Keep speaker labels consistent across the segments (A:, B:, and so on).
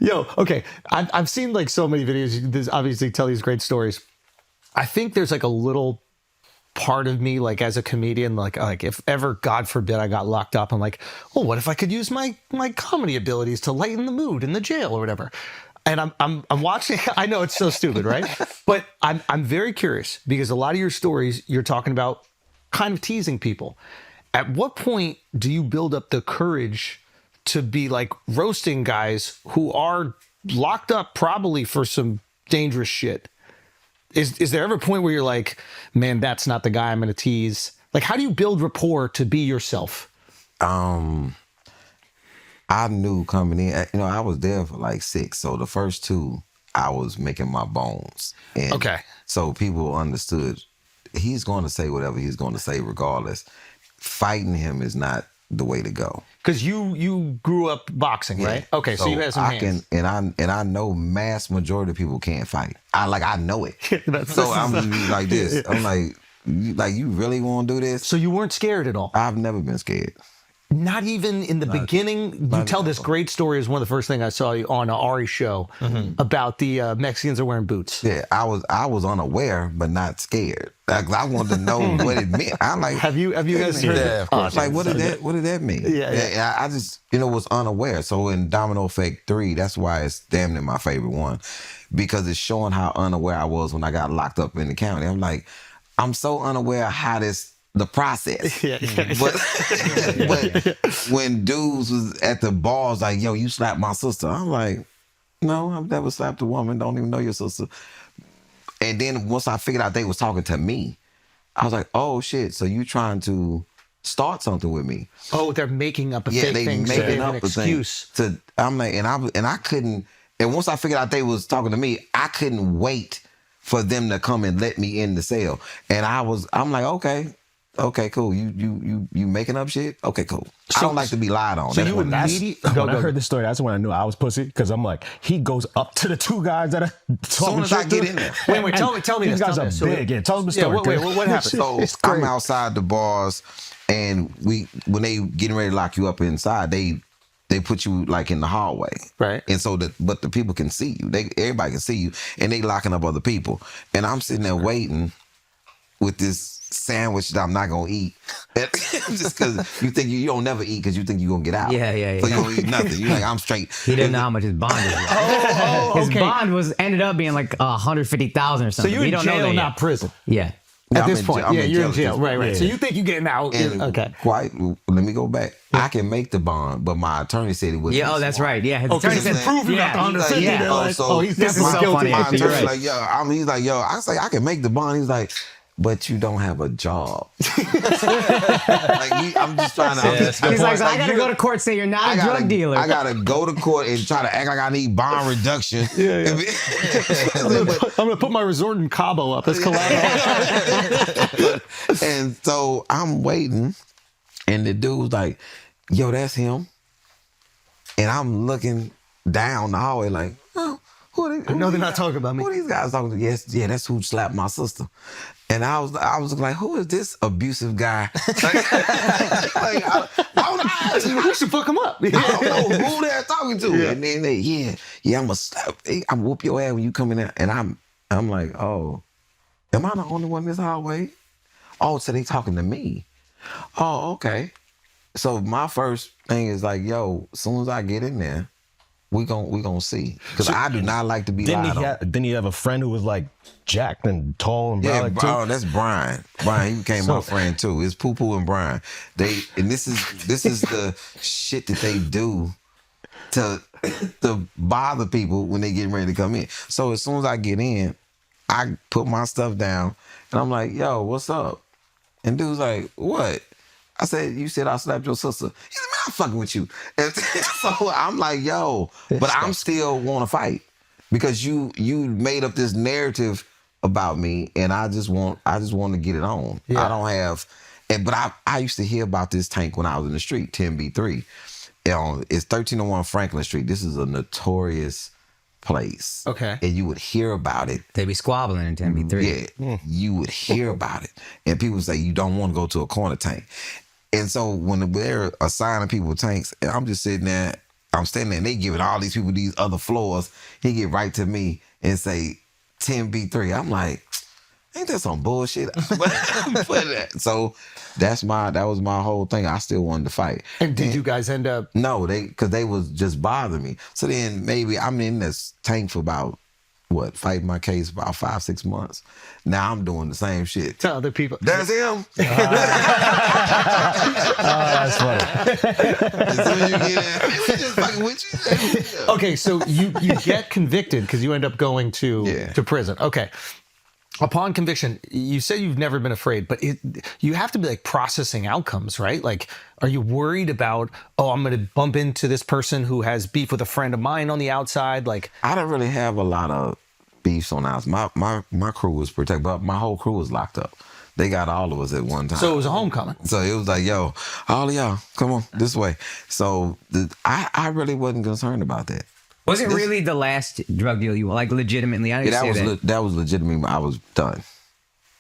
A: Yo, okay. I've seen like so many videos. There's obviously tell these great stories. I think there's like a little part of me, like as a comedian, like if ever, God forbid, I got locked up, I'm like, well, what if I could use my comedy abilities to lighten the mood in the jail or whatever? And I'm watching. I know it's so stupid, right? But I'm very curious because a lot of your stories, you're talking about kind of teasing people. At what point do you build up the courage to be like roasting guys who are locked up probably for some dangerous shit? Is there ever a point where you're like, man, that's not the guy I'm going to tease? Like, how do you build rapport to be yourself?
B: I knew coming in, I was there for like 6. So the first 2, I was making my bones. And
A: Okay.
B: so people understood he's going to say whatever he's going to say regardless. Fighting him is not the way to go.
A: Because you grew up boxing, right? Okay, so you had some hands.
B: I know mass majority of people can't fight. I know it. So I'm like this. I'm like you really want to do this?
A: So you weren't scared at all?
B: I've never been scared.
A: Not even in the beginning. You tell this great story. Is one of the first things I saw you on Ari's show about the Mexicans are wearing boots.
B: Yeah, I was unaware, but not scared. Like I wanted to know what it meant. I'm like,
A: have you guys heard that?
B: Oh, like what did that mean? Yeah. I just was unaware. So in Domino Effect 3, that's why it's damn near my favorite one, because it's showing how unaware I was when I got locked up in the county. I'm like, I'm so unaware of how the process. But when dudes was at the bars like, yo, you slapped my sister. I'm like, no, I've never slapped a woman. Don't even know your sister. And then once I figured out they was talking to me, I was like, oh shit, so you trying to start something with me.
A: Oh, they're making up a fake thing.
B: Yeah, they making up
A: an excuse.
B: I'm like, and I couldn't, and once I figured out they was talking to me, I couldn't wait for them to come and let me in the cell. And I'm like, okay, cool. You making up shit? Okay, cool. I don't like to be lied on.
C: So when I heard this story, that's when I knew I was pussy, because I'm like, he goes up to the 2 guys that are talking
B: shit. As soon as I get in there.
A: Wait, tell me
C: these
A: this.
C: guys are big. Yeah, tell them the story.
A: What happened?
B: So I'm outside the bars, and when they getting ready to lock you up inside, they put you like in the hallway,
A: right?
B: And so but the people can see you. Everybody can see you, and they locking up other people. And I'm sitting there waiting with this sandwich that I'm not gonna eat, just because you think you don't never eat because you think you're gonna get out.
D: Yeah.
B: So you don't eat nothing. You're like, I'm straight.
D: He didn't know how much his bond was. His bond ended up being like 150,000 or something.
A: So you're in jail, not prison.
D: Yeah.
A: At this point, you're in jail. Right. Yeah. So you think you're getting out. Okay.
B: Let me go back. I can make the bond, but my attorney said it wouldn't.
D: Yeah, that's right. Yeah, his attorney said,
A: prove you got the 150.
B: He's
D: definitely guilty.
B: My attorney's like, he's like, I say I can make the bond. He's like, but you don't have a job. I'm just trying to.
D: He's like, I gotta go to court, say you're not a drug dealer.
B: I gotta go to court and try to act like I need bond reduction.
A: Yeah. I'm gonna put my resort in Cabo up as collateral.
B: And so I'm waiting, and the dude was like, "Yo, that's him." And I'm looking down the hallway like, oh,
A: they're not talking about me.
B: Who are these guys talking to? Yes, that's who slapped my sister. And I was like, who is this abusive guy?
A: Who should fuck him up?
B: I don't know who they're talking to. Yeah. And then I'm gonna slap. I'm whoop your ass when you come in there. And I'm like, oh, am I the only one in this hallway? Oh, so they talking to me. Oh, okay. So my first thing is like, yo, as soon as I get in there, we gonna see, because I do not like to be lied on.
C: Didn't he have a friend who was like jacked and tall and
B: brolic
C: too?
B: Oh, that's Brian. Brian, he became my friend too. It's Poo Poo and Brian. This is the shit that they do to bother people when they getting ready to come in. So as soon as I get in, I put my stuff down and I'm like, yo, what's up? And dude's like, what? I said, you said I slapped your sister. He said, man, I'm fucking with you. And so I'm like, yo, but I'm still want to fight, because you made up this narrative about me, and I just want to get it on. Yeah. I don't have, but I used to hear about this tank when I was in the street, 10B3. It's 1301 Franklin Street. This is a notorious place.
A: Okay.
B: And you would hear about it.
D: They'd be squabbling in 10B3.
B: Yeah. You would hear about it. And people would say, you don't want to go to a corner tank. And so when they're assigning people tanks, and I'm just sitting there, I'm standing there and they giving all these people these other floors. He get right to me and say 10B3. I'm like, ain't that some bullshit? So that was my whole thing. I still wanted to fight.
A: And did you guys end up?
B: No, because they was just bothering me. So then maybe I'm in this tank for about fighting my case about 5-6 months. Now I'm doing the same shit
A: To other people.
B: That's him.
C: That's funny.
B: So you get it. We just fucking with you.
A: Okay, so you get convicted because you end up going to prison. Okay. Upon conviction, you say you've never been afraid, but you have to be like processing outcomes, right? Like, are you worried about, I'm going to bump into this person who has beef with a friend of mine on the outside? Like,
B: I don't really have a lot of beefs on us. My crew was protected, but my whole crew was locked up. They got all of us at one time.
A: So it was a homecoming.
B: So it was like, yo, all of y'all, come on this way. So I really wasn't concerned about that.
D: Was it really the last drug deal you like legitimately? I
B: Yeah,
D: didn't say
B: that was legitimate. I was done.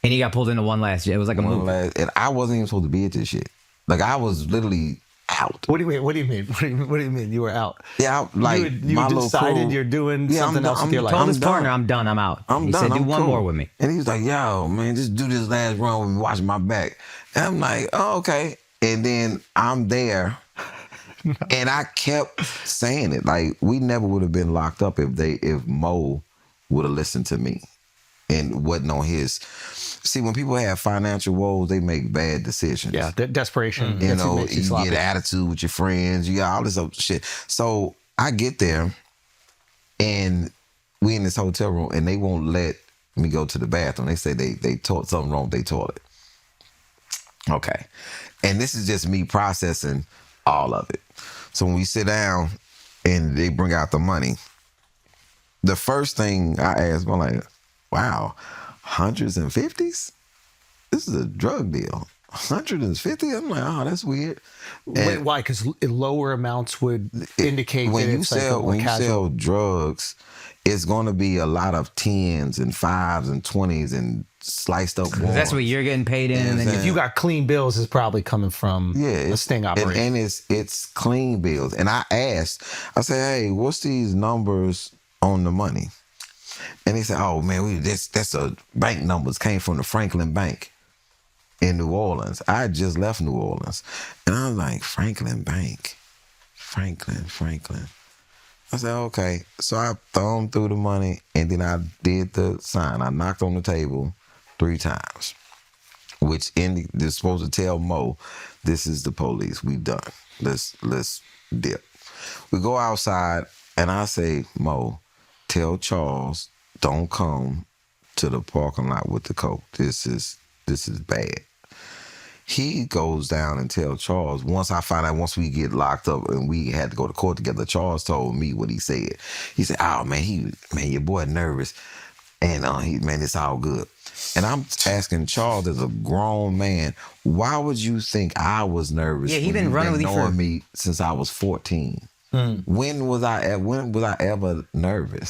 D: And he got pulled into one last. It was like a movie.
B: And I wasn't even supposed to be at this shit. Like I was literally out.
A: What do you mean? What do you mean? What do you mean? You were out?
B: Yeah, like
A: you
B: my
A: decided
B: little crew,
A: you're doing something else with your life.
D: Told his partner, I'm done. I'm out. He said, do one more with me.
B: And he was like, yo, man, just do this last run with me, watch my back. And I'm like, oh, okay. And then I'm there. And I kept saying it. Like, we never would have been locked up if Mo would have listened to me and wasn't on his. See, when people have financial woes, they make bad decisions.
A: Yeah, desperation.
B: You know, you get attitude with your friends. You got all this other shit. So I get there, and we in this hotel room, and they won't let me go to the bathroom. They say they told something wrong with their toilet. Okay. And this is just me processing all of it. So when we sit down and they bring out the money, the first thing I ask, I'm like, wow, hundreds and fifties? This is a drug deal. 150? I'm like, oh, that's weird.
A: Wait, why? Because lower amounts would indicate
B: when
A: that
B: you
A: it's
B: sell
A: like
B: sell drugs, it's going to be a lot of 10s and 5s and 20s and sliced up ones.
D: That's what you're getting paid in. And then
A: if you got clean bills, it's probably coming from a sting operation.
B: And it's clean bills. And I asked, I said, hey, what's these numbers on the money? And he said, oh, man, that's a bank numbers came from the Franklin Bank in New Orleans. I had just left New Orleans. And I was like, Franklin Bank. Franklin. I said, okay. So I thumbed through the money, and then I did the sign. I knocked on the table 3 times, which is supposed to tell Mo, this is the police. We done. Let's dip. We go outside, and I say, Mo, tell Charles, don't come to the parking lot with the coke. This is bad. He goes down and tells Charles, once we get locked up and we had to go to court together, Charles told me what he said. He said, oh, man, your boy nervous. And it's all good. And I'm asking Charles, as a grown man, why would you think I was nervous?
D: Yeah, he been running with you for
B: me since I was 14. When was I ever nervous?